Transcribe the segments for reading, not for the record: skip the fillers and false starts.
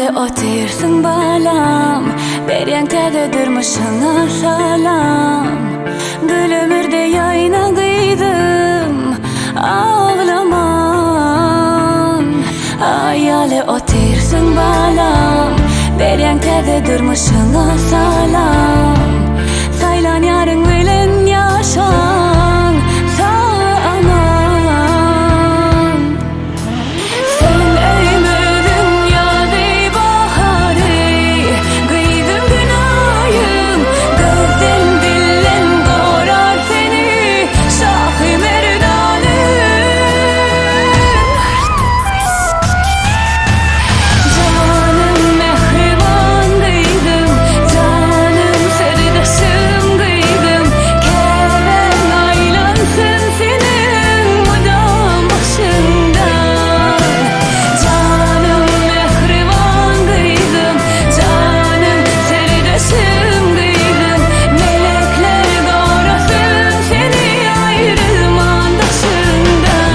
Hayali otursun balam, beryankede durmuşuna salam. Gülümürde yayına kıydım, ağlaman. Hayali otursun balam, beryankede durmuşuna salam. Saylan yarın bilen yaşan, sağ aman. Sen ömrüm yadı baharı, kıydım günahım. Gözden dillen doğrar seni, Şah-ı Merdanım. Canım mehriban kıydım, canım serdaşım kıydım. Kerem aylansın senin mudam başından. Canım mehriban kıydım, canım serdaşım kıydım. Melekler doğrasın seni ayrılman taşından.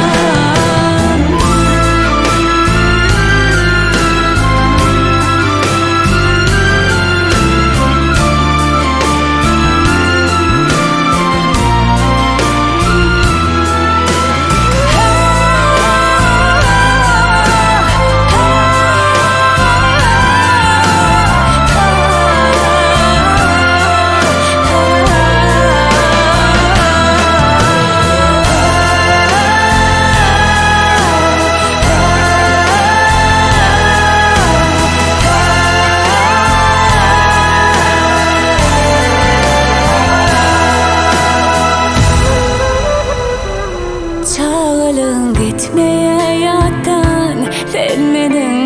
Çağılın gitmeye yattan, sevmedin